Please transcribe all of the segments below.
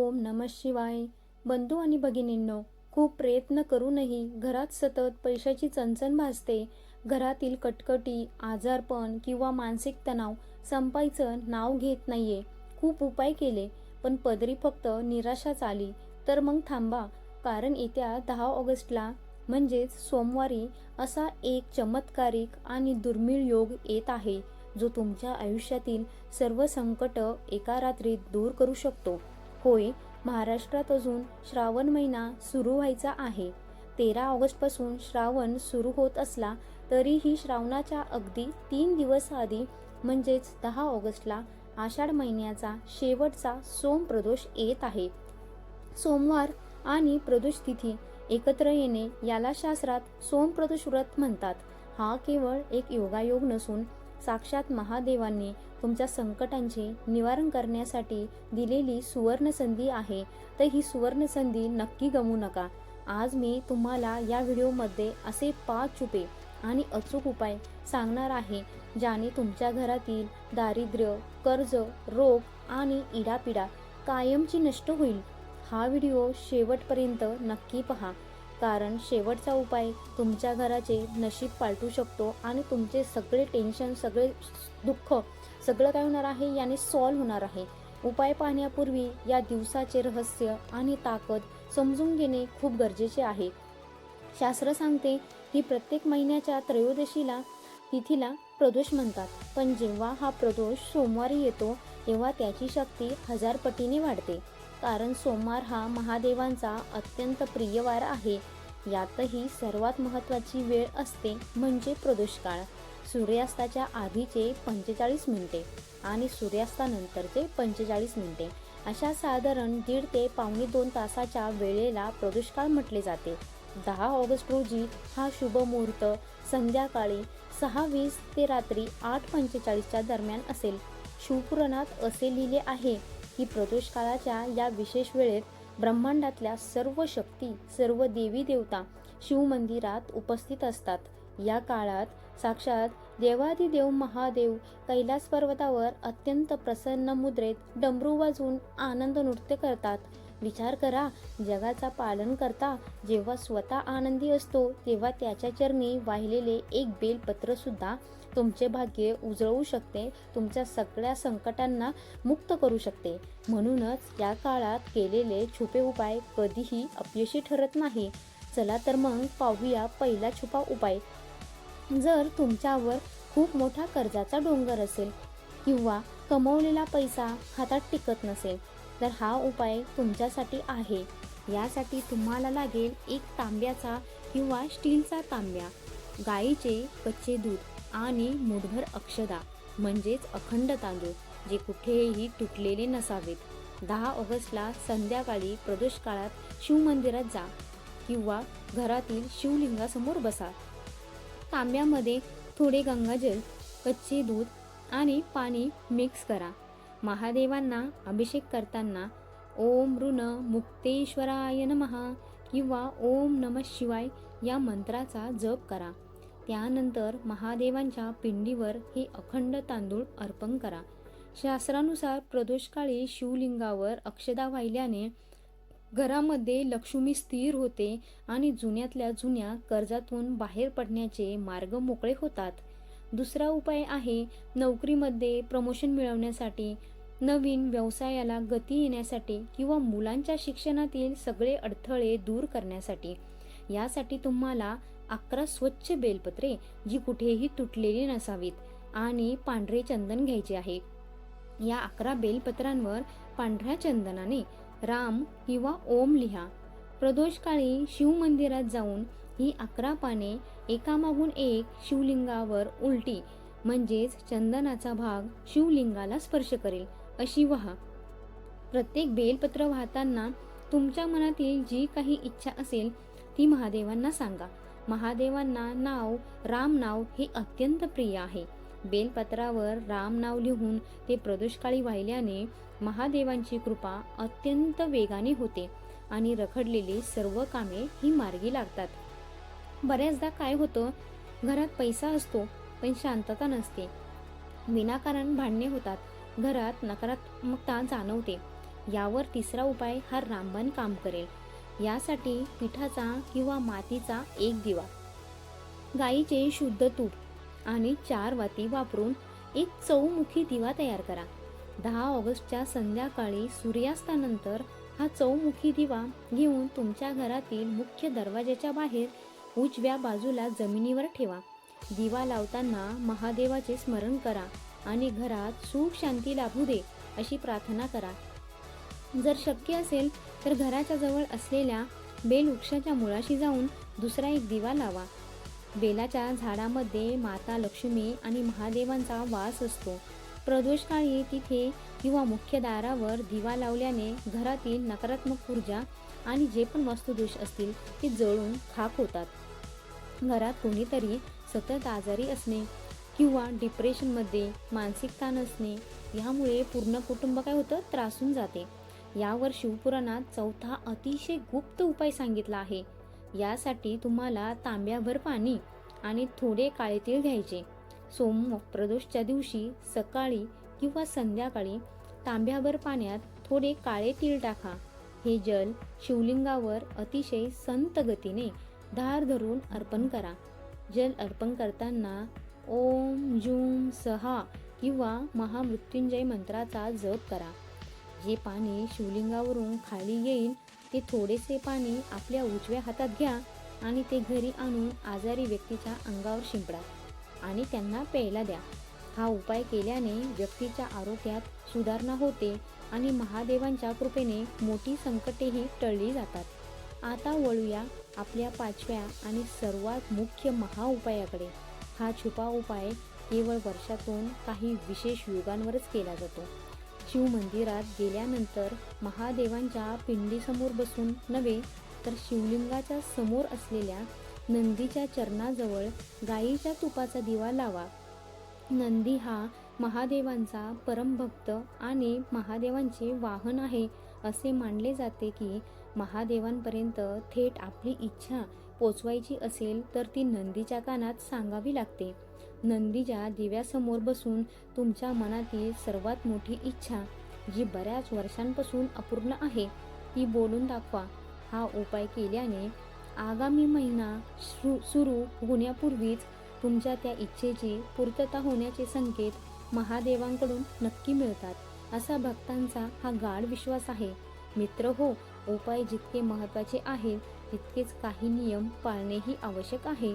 ओम नमः शिवाय. बंधू आणि भगिनींनो, खूप प्रयत्न करूनही घरात सतत पैशाची चणचण भासते. घरातील कटकटी, आजारपण किंवा मानसिक तणाव संपायचं नाव घेत नाहीये. खूप उपाय केले, पण पदरी फक्त निराशाच आली. तर मग थांबा, कारण येत्या 10 ऑगस्टला म्हणजेच सोमवारी असा एक चमत्कारिक आणि दुर्मिळ योग येत आहे, जो तुमच्या आयुष्यातील सर्व संकट एका रात्रीत दूर करू शकतो. होय, महाराष्ट्रात अजून श्रावण महिना सुरू व्हायचा आहे. 13 ऑगस्टपासून श्रावण सुरू होत असला तरीही श्रावणाच्या अगदी 3 दिवस आधी म्हणजेच 10 ऑगस्टला आषाढ महिन्याचा शेवटचा सोम प्रदोष येत आहे. सोमवार आणि प्रदोष तिथी एकत्र येणे याला शास्त्रात सोम प्रदोष व्रत म्हणतात. हा केवळ एक योगायोग नसून साक्षात महादेवांनी तुमच्या संकटांचे निवारण करण्यासाठी दिलेली सुवर्ण संधी आहे. तर ही सुवर्ण संधी नक्की गमवू नका. आज मी तुम्हाला या व्हिडिओमध्ये असे 5 छुपे आणि अचूक उपाय सांगणार आहे, ज्याने तुमच्या घरातील दारिद्र्य, कर्ज, रोग आणि इडापिडा कायमची नष्ट होईल. हा व्हिडिओ शेवटपर्यंत नक्की पहा, कारण शेवटचा उपाय तुमच्या घराचे नशीब पालटू शकतो आणि तुमचे सगळे टेन्शन, सगळे दुःख, सगळं काय होणार आहे याने सॉल्व्ह होणार आहे. उपाय पाहण्यापूर्वी या दिवसाचे रहस्य आणि ताकद समजून घेणे खूप गरजेचे आहे. शास्त्र सांगते की प्रत्येक महिन्याच्या त्रयोदशीला तिथीला प्रदोष म्हणतात, पण जेव्हा हा प्रदोष सोमवारी येतो तेव्हा त्याची शक्ती 1000 पटीने वाढते. कारण सोमवार हा महादेवांचा अत्यंत प्रिय वार आहे. यातही सर्वात महत्त्वाची वेळ असते म्हणजे प्रदोष काळ. सूर्यास्ताच्या आधीचे 45 मिनिटे आणि सूर्यास्तानंतरचे 45 मिनिटे अशा साधारण 1.5 ते पावणे 2 तासाच्या वेळेला प्रदोष काळ म्हटले जाते. 10 ऑगस्ट रोजी हा शुभ मुहूर्त संध्याकाळी 6:20 ते रात्री 8:45च्या दरम्यान असेल. शिवपुराणात असे लिहिले आहे की प्रदोष काळाच्या या विशेष वेळेत ब्रह्मांडातल्या सर्व शक्ती, सर्व देवी देवता शिवमंदिरात उपस्थित असतात. या काळात साक्षात देवाधिदेव महादेव कैलास पर्वतावर अत्यंत प्रसन्न मुद्रेत डमरू वाजवून आनंद नृत्य करतात. विचार करा, जगाचा पालन करता जेव्हा स्वतः आनंदी असतो तेव्हा त्याच्या चरणी वाहिलेले एक बेलपत्र सुद्धा तुमचे भाग्य उजळवू शकते, तुमच्या सगळ्या संकटांना मुक्त करू शकते. म्हणूनच या काळात केलेले छुपे उपाय कधीही अपयशी ठरत नाही. चला तर मग पाहूया पहिला छुपा उपाय. जर तुमच्यावर खूप मोठा कर्जाचा डोंगर असेल किंवा कमवलेला पैसा हातात टिकत नसेल तर हा उपाय तुमच्यासाठी आहे. यासाठी तुम्हाला लागेल एक तांब्याचा किंवा स्टीलचा तांब्या, गाईचे कच्चे दूध आणि मुठभर अक्षदा म्हणजेच अखंड तांदूळ, जे कुठेही तुटलेले नसावेत. 10 ऑगस्टला संध्याकाळी प्रदोष काळात शिवमंदिरात जा किंवा घरातील शिवलिंगासमोर बसा. तांब्यामध्ये थोडे गंगाजल, कच्चे दूध आणि पाणी मिक्स करा. महादेवांना अभिषेक करताना ओम ऋण मुक्तेश्वराय नमः किंवा ओम नमः शिवाय या मंत्राचा जप करा. त्यानंतर महादेवांच्या पिंडीवर हे अखंड तांदूळ अर्पण करा. शास्त्रानुसार प्रदोषकाळी शिवलिंगावर अक्षदा वाहिल्याने घरामध्ये लक्ष्मी स्थिर होते आणि जुन्यातल्या जुन्या कर्जातून बाहेर पडण्याचे मार्ग मोकळे होतात. दुसरा उपाय आहे नोकरीमध्ये प्रमोशन मिळवण्यासाठी, नवीन व्यवसायाला गती येण्यासाठी किंवा मुलांच्या शिक्षणातील सगळे अडथळे दूर करण्यासाठी. यासाठी तुम्हाला 11 स्वच्छ बेलपत्रे, जी कुठेही तुटलेली नसावीत, आणि पांढरे चंदन घ्यायचे आहे. या 11 बेलपत्रांवर पांढऱ्या चंदनाने राम किंवा ओम लिहा. प्रदोषकाळी शिवमंदिरात जाऊन ही 11 पाने एकामागून एक शिवलिंगावर उलटी म्हणजेच चंदनाचा भाग शिवलिंगाला स्पर्श करेल अशी व्हा. प्रत्येक बेलपत्र वाहताना तुमच्या मनातील जी काही इच्छा असेल ती महादेवांना सांगा. महादेवांना राम नाव हे अत्यंत प्रिय आहे. बेलपत्रावर राम नाव लिहून ते प्रदोषकाळी वाहिल्याने महादेवांची कृपा अत्यंत वेगाने होते आणि रखडलेली सर्व कामे ही मार्गी लागतात. बऱ्याचदा काय होतं, घरात पैसा असतो पण शांतता नसते, विनाकारण भांडणे होतात, घरात नकारात्मकता जाणवते, यावर तिसरा उपाय हा रामबाण काम करेल. यासाठी पिठाचा किंवा मातीचा एक दिवा, गाईचे शुद्ध तूप आणि 4 वाती वापरून एक चौमुखी दिवा तयार करा. 10 ऑगस्टच्या संध्याकाळी सूर्यास्तानंतर हा चौमुखी दिवा घेऊन तुमच्या घरातील मुख्य दरवाजाच्या बाहेर उजव्या बाजूला जमिनीवर ठेवा. दिवा लावताना महादेवाचे स्मरण करा आणि घरात सुख शांती लाभू दे अशी प्रार्थना करा. जर शक्य असेल तर घराच्या जवळ असलेल्या बेलवृक्षाच्या मुळाशी जाऊन दुसरा एक दिवा लावा. बेलाच्या झाडामध्ये माता लक्ष्मी आणि महादेवांचा वास असतो. प्रदोषकाळी तिथे किंवा मुख्य दारावर दिवा लावल्याने घरातील नकारात्मक ऊर्जा आणि जे पण वास्तुदोष असतील ते जळून खाक होतात. घरात कोणीतरी सतत आजारी असणे किंवा डिप्रेशनमध्ये, मानसिक ताण असणे यामुळे पूर्ण कुटुंब काय होतं, त्रासून जाते. यावर शिवपुराणात चौथा अतिशय गुप्त उपाय सांगितला आहे. यासाठी तुम्हाला तांब्याभर पाणी आणि थोडे काळे तीळ घ्यायचे. प्रदोषच्या दिवशी सकाळी किंवा संध्याकाळी तांब्याभर पाण्यात थोडे काळे तीळ टाका. हे जल शिवलिंगावर अतिशय संत गतीने धार धरून अर्पण करा. जल अर्पण करताना ओम जूम सहा किंवा महामृत्युंजय मंत्राचा जप करा. जे पाणी शिवलिंगावरून खाली येईल ते थोडेसे पाणी आपल्या उजव्या हातात घ्या आणि ते घरी आणून आजारी व्यक्तीच्या अंगावर शिंपडा आणि त्यांना प्यायला द्या. हा उपाय केल्याने व्यक्तीच्या आरोग्यात सुधारणा होते आणि महादेवांच्या कृपेने मोठी संकटेही टळली जातात. आता वळूया आपल्या 5व्या आणि सर्वात मुख्य महाउपायाकडे. हा छुपा उपाय केवळ वर्षातून काही विशेष युगांवरच केला जातो. शिवमंदिरात गेल्यानंतर महादेवांच्या पिंडीसमोर बसून नव्हे तर शिवलिंगाच्या समोर असलेल्या नंदीच्या चरणाजवळ गाईच्या तुपाचा दिवा लावा. नंदी हा महादेवांचा परमभक्त आणि महादेवांचे वाहन आहे. असे मानले जाते की महादेवांपर्यंत थेट आपली इच्छा पोचवायची असेल तर ती नंदीच्या कानात सांगावी लागते. नंदीच्या दिव्यासमोर बसून तुमच्या मनातील सर्वात मोठी इच्छा, जी बऱ्याच वर्षांपासून अपूर्ण आहे, ती बोलून दाखवा. हा उपाय केल्याने आगामी महिना सुरू होण्यापूर्वीच तुमच्या त्या इच्छेची पूर्तता होण्याचे संकेत महादेवांकडून नक्की मिळतात, असा भक्तांचा हा गाढ विश्वास आहे. मित्र हो, उपाय जितके महत्त्वाचे आहेत तितकेच काही नियम पाळणेही आवश्यक आहे.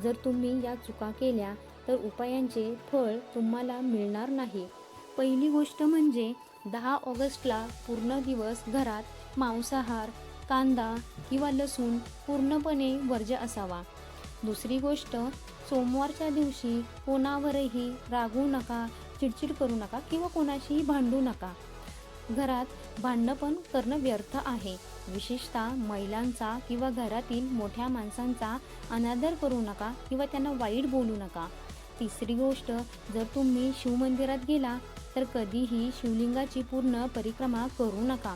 जर तुम्ही या चुका केल्या तर उपायांचे फळ तुम्हाला मिळणार नाही. पहिली गोष्ट म्हणजे 10 ऑगस्टला पूर्ण दिवस घरात मांसाहार, कांदा किंवा लसूण पूर्णपणे वर्ज्य असावा. दुसरी गोष्ट, सोमवारच्या दिवशी कोणावरही रागवू नका, चिडचिड करू नका किंवा कोणाशीही भांडू नका. घरात भांडणं पण करणं व्यर्थ आहे. विशेषतः महिलांचा किंवा घरातील मोठ्या माणसांचा अनादर करू नका किंवा त्यांना वाईट बोलू नका. तिसरी गोष्ट, जर तुम्ही शिवमंदिरात गेला तर कधीही शिवलिंगाची पूर्ण परिक्रमा करू नका.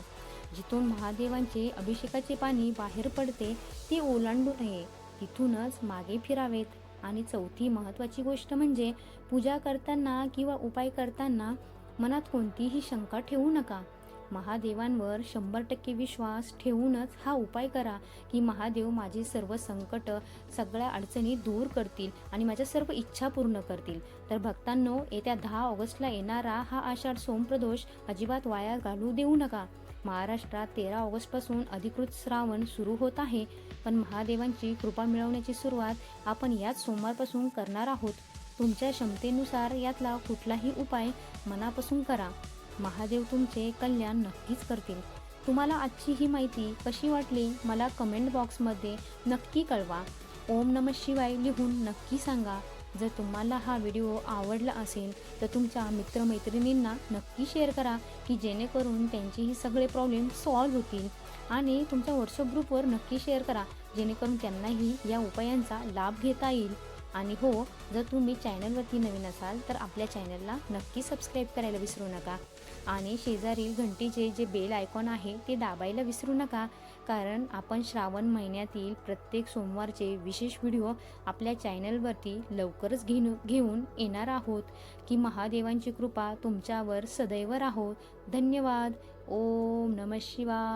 जिथून महादेवांचे अभिषेकाचे पाणी बाहेर पडते ते ओलांडू नये, तिथूनच मागे फिरावेत. आणि चौथी महत्त्वाची गोष्ट म्हणजे पूजा करताना किंवा उपाय करताना मनात कोणतीही शंका ठेवू नका. महादेवांवर 100% विश्वास ठेवूनच हा उपाय करा की महादेव माझी सर्व संकट, सगळ्या अडचणी दूर करतील आणि माझ्या सर्व इच्छा पूर्ण करतील. तर भक्तांनो, येत्या 10 ऑगस्टला येणारा हा आषाढ सोमप्रदोष अजिबात वाया घालू देऊ नका. महाराष्ट्रात 13 ऑगस्टपासून अधिकृत श्रावण सुरू होत आहे, पण महादेवांची कृपा मिळवण्याची सुरुवात आपण याच सोमवारपासून करणार आहोत. तुमच्या क्षमतेनुसार यातला कुठलाही उपाय मनापासून करा. महादेव तुमचे कल्याण नक्कीच करतील. तुम्हाला आजची ही माहिती कशी वाटली मला कमेंट बॉक्समध्ये नक्की कळवा. ओम नमः शिवाय लिहून नक्की सांगा. जर तुम्हाला हा व्हिडिओ आवडला असेल तर तुमच्या मित्रमैत्रिणींना नक्की शेअर करा की जेणेकरून त्यांचेही सगळे प्रॉब्लेम सॉल्व्ह होतील. आणि तुमच्या व्हॉट्सअप ग्रुपवर नक्की शेअर करा जेणेकरून त्यांनाही या उपायांचा लाभ घेता येईल. आणि हो, जर तुम्ही चॅनलवरती नवीन असाल तर आपल्या चॅनलला नक्की सबस्क्राईब करायला विसरू नका आणि शेजारील घंटीचे जे बेल आयकॉन आहे ते दाबायला विसरू नका, कारण आपण श्रावण महिन्यातील प्रत्येक सोमवारचे विशेष व्हिडिओ आपल्या चॅनलवरती लवकरच घेऊन येणार आहोत. की महादेवांची कृपा तुमच्यावर सदैव राहो. धन्यवाद. ओम नमः शिवाय.